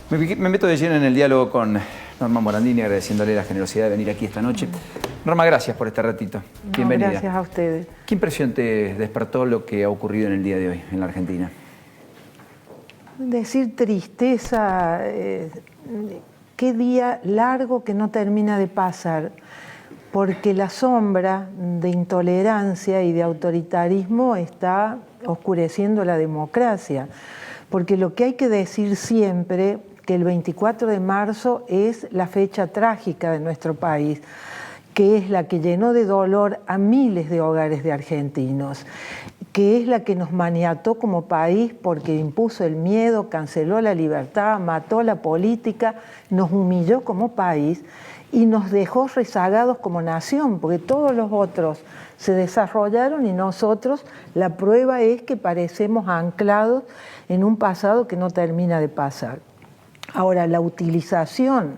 Me meto de lleno en el diálogo con Norma Morandini, agradeciéndole la generosidad de venir aquí esta noche. Norma, gracias por este ratito. Bienvenida. Gracias a ustedes. ¿Qué impresión te despertó lo que ha ocurrido en el día de hoy en la Argentina? Decir tristeza, qué día largo que no termina de pasar, porque la sombra de intolerancia y de autoritarismo está oscureciendo la democracia. Porque lo que hay que decir siempre, que el 24 de marzo es la fecha trágica de nuestro país, que es la que llenó de dolor a miles de hogares de argentinos, que es la que nos maniató como país porque impuso el miedo, canceló la libertad, mató la política, nos humilló como país y nos dejó rezagados como nación, porque todos los otros se desarrollaron y nosotros, la prueba es que parecemos anclados en un pasado que no termina de pasar. Ahora, la utilización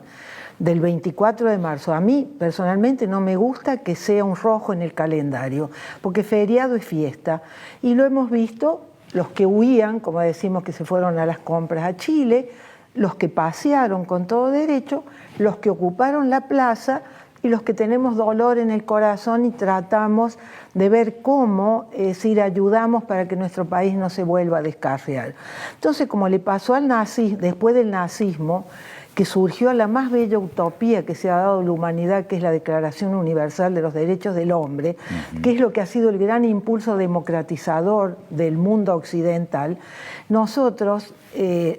del 24 de marzo, a mí personalmente no me gusta que sea un rojo en el calendario, porque feriado es fiesta, y lo hemos visto, los que huían, como decimos que se fueron a las compras a Chile, los que pasearon con todo derecho, los que ocuparon la plaza y los que tenemos dolor en el corazón y tratamos de ver cómo ayudamos para que nuestro país no se vuelva a descarriar. Entonces, como le pasó al nazismo, después del nazismo, que surgió la más bella utopía que se ha dado a la humanidad, que es la Declaración Universal de los Derechos del Hombre, que es lo que ha sido el gran impulso democratizador del mundo occidental, nosotros,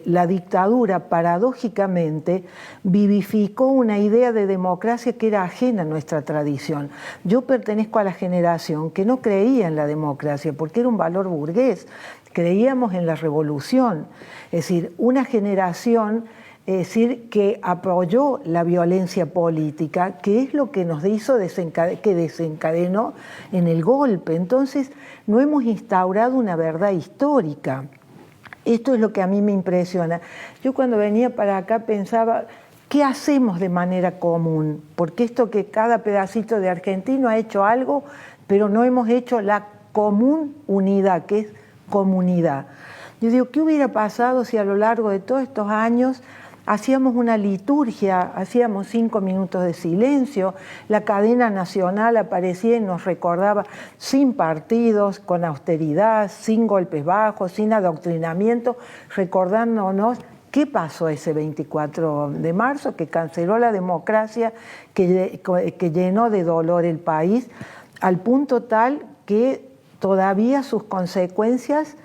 la dictadura, paradójicamente, vivificó una idea de democracia que era ajena a nuestra tradición. Yo pertenezco a la generación que no creía en la democracia, porque era un valor burgués, creíamos en la revolución, es decir, una generación que apoyó la violencia política, que es lo que nos hizo que desencadenó en el golpe. Entonces, no hemos instaurado una verdad histórica. Esto es lo que a mí me impresiona. Yo cuando venía para acá pensaba, ¿qué hacemos de manera común? Porque esto que cada pedacito de argentino ha hecho algo, pero no hemos hecho la común unidad, que es comunidad. Yo digo, ¿qué hubiera pasado si a lo largo de todos estos años hacíamos una liturgia, hacíamos 5 minutos de silencio, la cadena nacional aparecía y nos recordaba sin partidos, con austeridad, sin golpes bajos, sin adoctrinamiento, recordándonos qué pasó ese 24 de marzo, que canceló la democracia, que llenó de dolor el país, al punto tal que todavía sus consecuencias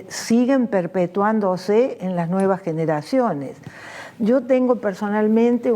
siguen perpetuándose en las nuevas generaciones. Yo tengo personalmente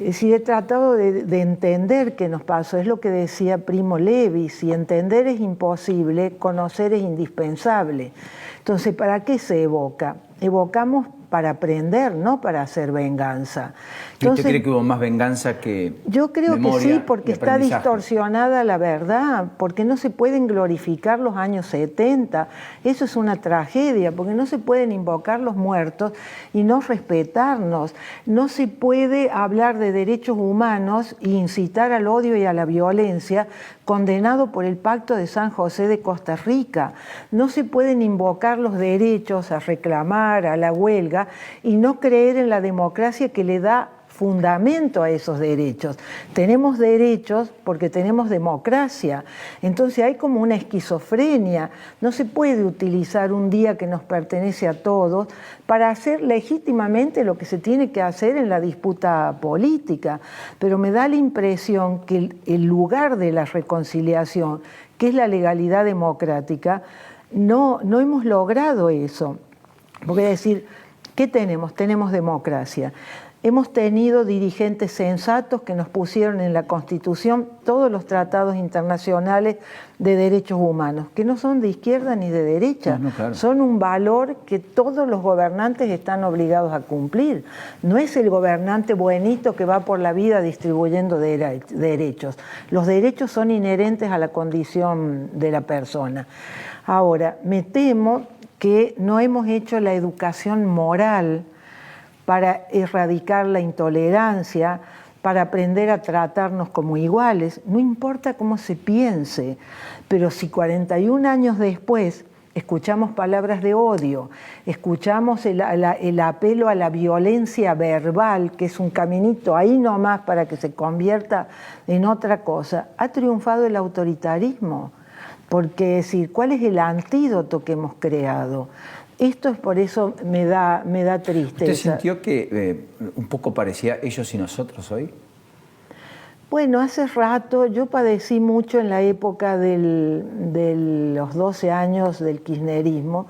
he tratado de entender qué nos pasó, es lo que decía Primo Levi, si entender es imposible, conocer es indispensable. Entonces, ¿para qué se evoca? Evocamos para aprender, no para hacer venganza. Entonces, ¿Usted cree que hubo más venganza que yo creo memoria que sí, porque y está aprendizaje? distorsionada la verdad, porque no se pueden glorificar los años 70. Eso es una tragedia, porque no se pueden invocar los muertos y no respetarnos. No se puede hablar de derechos humanos e incitar al odio y a la violencia, condenado por el Pacto de San José de Costa Rica. No se pueden invocar los derechos a reclamar, a la huelga, y no creer en la democracia que le da fundamento a esos derechos. Tenemos derechos porque tenemos democracia. Entonces hay como una esquizofrenia. No se puede utilizar un día que nos pertenece a todos para hacer legítimamente lo que se tiene que hacer en la disputa política. Pero me da la impresión que el lugar de la reconciliación, que es la legalidad democrática, no hemos logrado eso. Porque decir, ¿qué tenemos? Tenemos democracia. Hemos tenido dirigentes sensatos que nos pusieron en la Constitución todos los tratados internacionales de derechos humanos, que no son de izquierda ni de derecha, claro. Son un valor que todos los gobernantes están obligados a cumplir. No es el gobernante buenito que va por la vida distribuyendo derechos. Los derechos son inherentes a la condición de la persona. Ahora, me temo que no hemos hecho la educación moral para erradicar la intolerancia, para aprender a tratarnos como iguales, no importa cómo se piense, pero si 41 años después escuchamos palabras de odio, escuchamos el apelo a la violencia verbal, que es un caminito ahí nomás para que se convierta en otra cosa, ha triunfado el autoritarismo. Porque decir, ¿cuál es el antídoto que hemos creado? Esto es por eso me da tristeza. ¿Usted sintió que un poco parecía ellos y nosotros hoy? Bueno, hace rato yo padecí mucho en la época de los 12 años del kirchnerismo,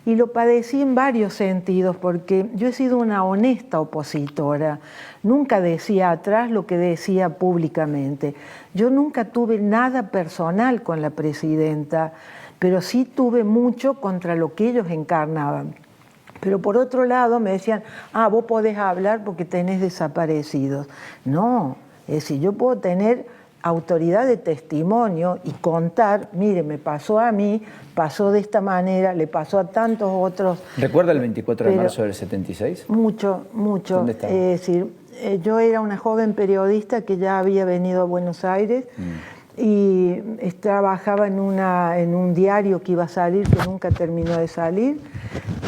y lo padecí en varios sentidos, porque yo he sido una honesta opositora. Nunca decía atrás lo que decía públicamente. Yo nunca tuve nada personal con la presidenta, pero sí tuve mucho contra lo que ellos encarnaban. Pero por otro lado me decían, vos podés hablar porque tenés desaparecidos. No, es decir, yo puedo tener autoridad de testimonio y contar, mire, me pasó a mí, pasó de esta manera, le pasó a tantos otros. ¿Recuerda el 24 de marzo del 76? Mucho, mucho. ¿Dónde estaba? Es decir, yo era una joven periodista que ya había venido a Buenos Aires y trabajaba en un diario que iba a salir, que nunca terminó de salir.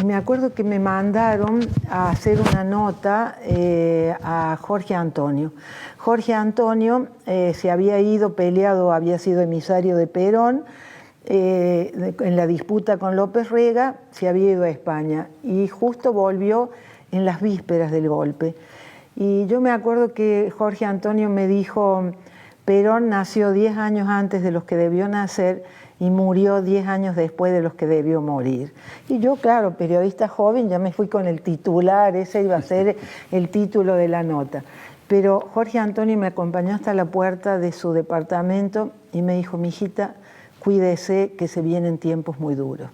Y me acuerdo que me mandaron a hacer una nota a Jorge Antonio. Jorge Antonio se había ido peleado, había sido emisario de Perón, en la disputa con López Rega, se había ido a España y justo volvió en las vísperas del golpe. Y yo me acuerdo que Jorge Antonio me dijo, Perón nació 10 años antes de los que debió nacer y murió 10 años después de los que debió morir. Y yo, claro, periodista joven, ya me fui con el titular, ese iba a ser el título de la nota. Pero Jorge Antonio me acompañó hasta la puerta de su departamento y me dijo, mijita, cuídese que se vienen tiempos muy duros.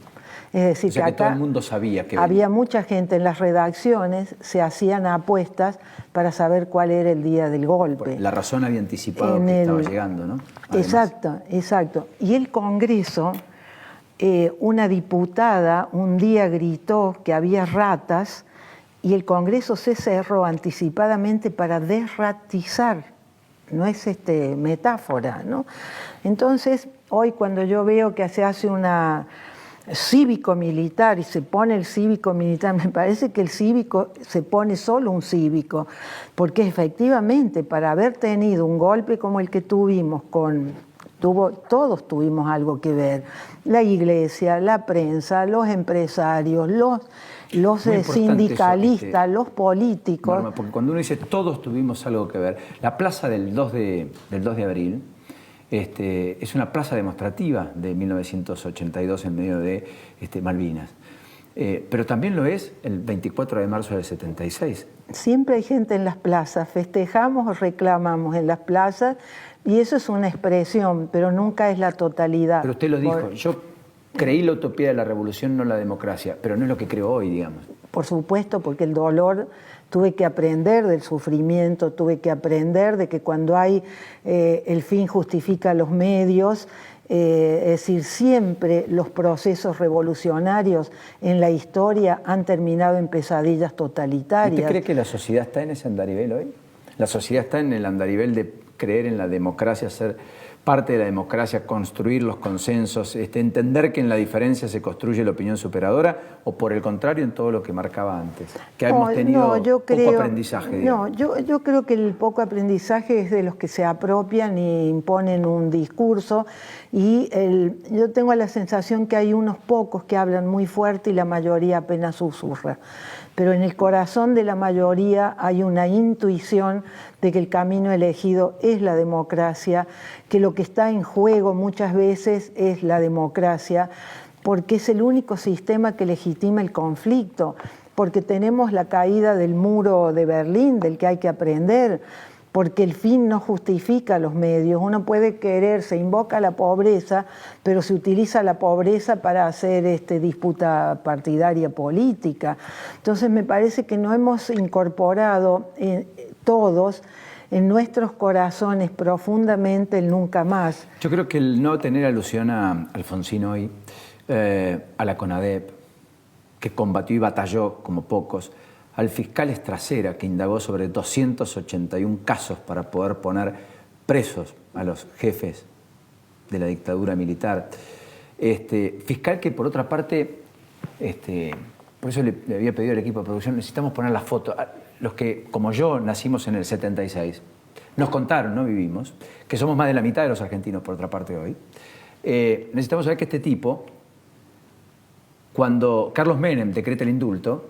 Es decir, o sea, que que acá todo el mundo sabía que había mucha gente en las redacciones, se hacían apuestas para saber cuál era el día del golpe. La Razón había anticipado que estaba llegando, ¿no? Además. Exacto, exacto. Y el Congreso, una diputada un día gritó que había ratas y el Congreso se cerró anticipadamente para desratizar. No es metáfora, ¿no? Entonces, hoy cuando yo veo que se hace una cívico-militar y se pone el cívico-militar, me parece que el cívico se pone solo un cívico, porque efectivamente para haber tenido un golpe como el que tuvimos todos tuvimos algo que ver, la iglesia, la prensa, los empresarios, los sindicalistas, los políticos. Norma, porque cuando uno dice todos tuvimos algo que ver, la plaza del 2 de abril es una plaza demostrativa de 1982 en medio de Malvinas. Pero también lo es el 24 de marzo del 76. Siempre hay gente en las plazas, festejamos o reclamamos en las plazas y eso es una expresión, pero nunca es la totalidad. Pero usted lo dijo, yo creí la utopía de la revolución, no la democracia, pero no es lo que creo hoy, digamos. Por supuesto, porque el dolor, tuve que aprender del sufrimiento, tuve que aprender de que cuando hay el fin justifica los medios, es decir, siempre los procesos revolucionarios en la historia han terminado en pesadillas totalitarias. ¿Usted cree que la sociedad está en ese andarivel hoy? ¿La sociedad está en el andarivel de creer en la democracia, ser parte de la democracia, construir los consensos, entender que en la diferencia se construye la opinión superadora, o por el contrario en todo lo que marcaba antes? Que hemos tenido poco aprendizaje. No, yo creo que el poco aprendizaje es de los que se apropian y imponen un discurso, y yo tengo la sensación que hay unos pocos que hablan muy fuerte y la mayoría apenas susurra. Pero en el corazón de la mayoría hay una intuición de que el camino elegido es la democracia, que lo que está en juego muchas veces es la democracia, porque es el único sistema que legitima el conflicto, porque tenemos la caída del muro de Berlín, del que hay que aprender, porque el fin no justifica los medios. Uno puede querer, se invoca la pobreza, pero se utiliza la pobreza para hacer disputa partidaria política. Entonces me parece que no hemos incorporado todos en nuestros corazones profundamente el nunca más. Yo creo que el no tener alusión a Alfonsín hoy, a la CONADEP, que combatió y batalló como pocos, al fiscal Estracera, que indagó sobre 281 casos para poder poner presos a los jefes de la dictadura militar, Fiscal que, por otra parte, por eso le había pedido al equipo de producción, necesitamos poner las fotos. Los que, como yo, nacimos en el 76, nos contaron, no vivimos, que somos más de la mitad de los argentinos, por otra parte, hoy. Necesitamos saber que este tipo, cuando Carlos Menem decreta el indulto,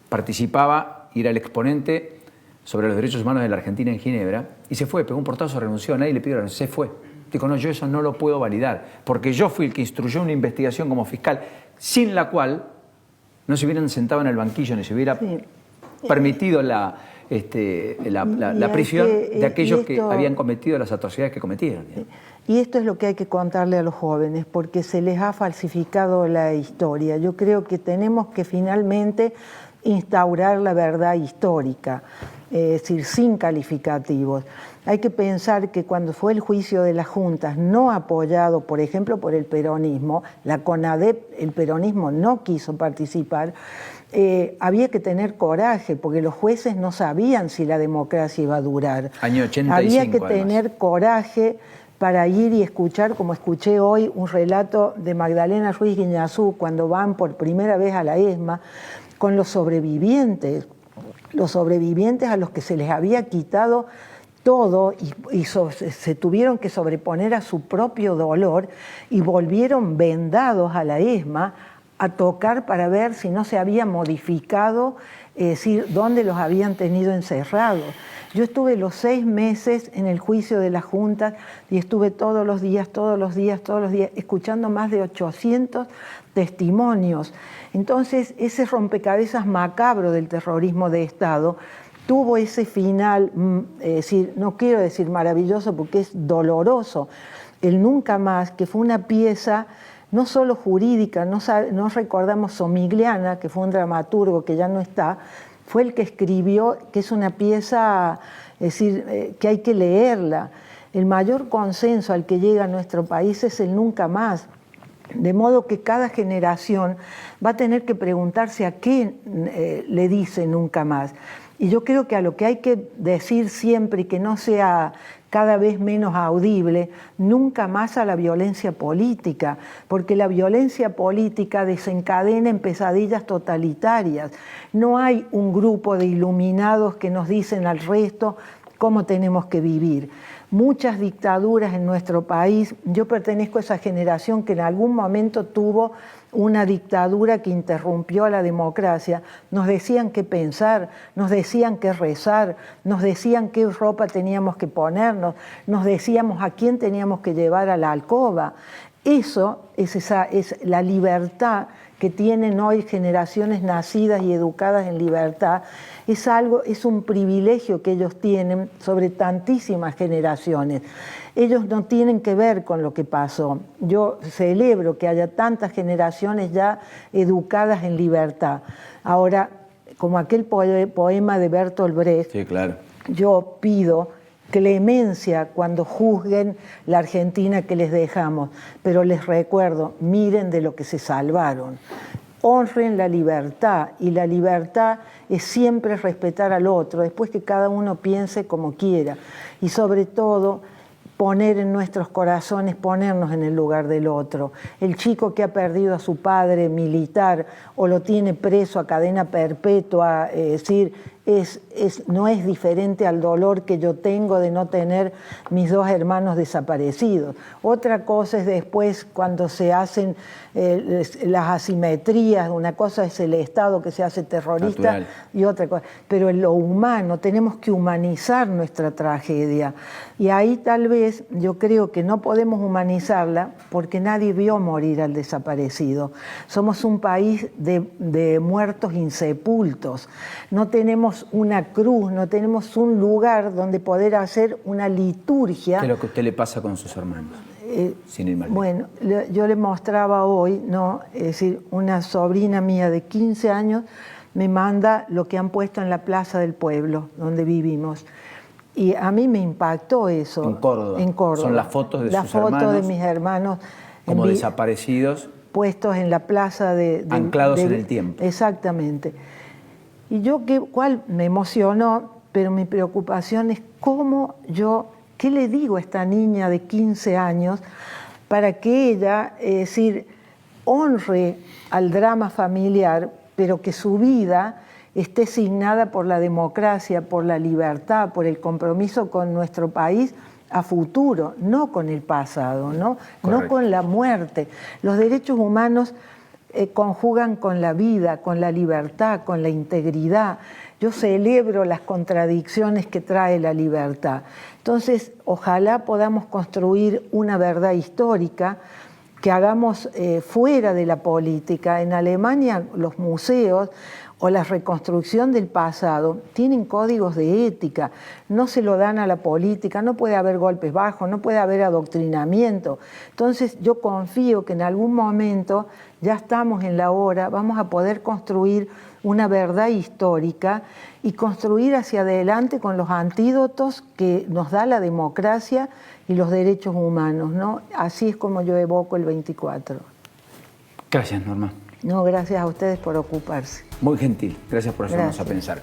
participaba y era el exponente sobre los derechos humanos de la Argentina en Ginebra, y se fue, pegó un portazo, renunció, nadie le pidió la renuncia, se fue. Dijo, no, yo eso no lo puedo validar, porque yo fui el que instruyó una investigación como fiscal, sin la cual no se hubieran sentado en el banquillo ni se hubiera permitido la prisión de aquellos que habían cometido las atrocidades que cometieron. Y esto es lo que hay que contarle a los jóvenes, porque se les ha falsificado la historia. Yo creo que tenemos que finalmente instaurar la verdad histórica, es decir, sin calificativos. Hay que pensar que cuando fue el juicio de las juntas, no apoyado, por ejemplo, por el peronismo, la CONADEP, el peronismo no quiso participar, había que tener coraje, porque los jueces no sabían si la democracia iba a durar. Año 85, había que tener coraje para ir y escuchar, como escuché hoy, un relato de Magdalena Ruiz Guiñazú, cuando van por primera vez a la ESMA, con los sobrevivientes a los que se les había quitado todo y se tuvieron que sobreponer a su propio dolor y volvieron vendados a la ESMA a tocar para ver si no se había modificado, es decir, dónde los habían tenido encerrados. Yo estuve los 6 meses en el juicio de las juntas y estuve todos los días, escuchando más de 800 testimonios. Entonces, ese rompecabezas macabro del terrorismo de Estado tuvo ese final, es decir, no quiero decir maravilloso porque es doloroso, el Nunca Más, que fue una pieza no solo jurídica, no recordamos Somigliana, que fue un dramaturgo que ya no está, fue el que escribió, que es una pieza, es decir, que hay que leerla. El mayor consenso al que llega nuestro país es el Nunca Más. De modo que cada generación va a tener que preguntarse a qué le dice Nunca Más. Y yo creo que a lo que hay que decir siempre y que no sea cada vez menos audible, nunca más a la violencia política, porque la violencia política desencadena en pesadillas totalitarias. No hay un grupo de iluminados que nos dicen al resto cómo tenemos que vivir. Muchas dictaduras en nuestro país, yo pertenezco a esa generación que en algún momento tuvo una dictadura que interrumpió a la democracia, nos decían qué pensar, nos decían qué rezar, nos decían qué ropa teníamos que ponernos, nos decíamos a quién teníamos que llevar a la alcoba. Eso es la libertad que tienen hoy generaciones nacidas y educadas en libertad. Es un privilegio que ellos tienen sobre tantísimas generaciones. Ellos no tienen que ver con lo que pasó. Yo celebro que haya tantas generaciones ya educadas en libertad. Ahora, como aquel poema de Bertolt Brecht, sí, claro, yo pido clemencia cuando juzguen la Argentina que les dejamos, pero les recuerdo, miren de lo que se salvaron. Honren la libertad, y la libertad es siempre respetar al otro, después que cada uno piense como quiera, y sobre todo poner en nuestros corazones, ponernos en el lugar del otro. El chico que ha perdido a su padre militar o lo tiene preso a cadena perpetua, no es diferente al dolor que yo tengo de no tener mis 2 hermanos desaparecidos. Otra cosa es después cuando se hacen las asimetrías, una cosa es el Estado que se hace terrorista natural, y otra cosa. Pero en lo humano tenemos que humanizar nuestra tragedia. Y ahí tal vez yo creo que no podemos humanizarla porque nadie vio morir al desaparecido. Somos un país de muertos insepultos. No tenemos una cruz, no tenemos un lugar donde poder hacer una liturgia. ¿Qué es lo que a usted le pasa con sus hermanos? Sin ir mal. Bueno, yo le mostraba hoy, ¿no? Es decir, una sobrina mía de 15 años me manda lo que han puesto en la plaza del pueblo, donde vivimos. Y a mí me impactó eso. En Córdoba. En Córdoba. Son las fotos de sus hermanos. Las fotos de mis hermanos. Como desaparecidos. Puestos en la plaza anclados en el tiempo. Exactamente. Y yo, cual me emocionó, pero mi preocupación es ¿qué le digo a esta niña de 15 años para que ella, es decir, honre al drama familiar, pero que su vida esté signada por la democracia, por la libertad, por el compromiso con nuestro país a futuro, no con el pasado, no con la muerte. Los derechos humanos conjugan con la vida, con la libertad, con la integridad. Yo celebro las contradicciones que trae la libertad. Entonces, ojalá podamos construir una verdad histórica que hagamos fuera de la política. En Alemania los museos o la reconstrucción del pasado tienen códigos de ética, no se lo dan a la política, no puede haber golpes bajos, no puede haber adoctrinamiento. Entonces yo confío que en algún momento, ya estamos en la hora, vamos a poder construir una verdad histórica y construir hacia adelante con los antídotos que nos da la democracia y los derechos humanos, ¿no? Así es como yo evoco el 24. Gracias, Norma. No, gracias a ustedes por ocuparse. Muy gentil. Gracias por ayudarnos a pensar.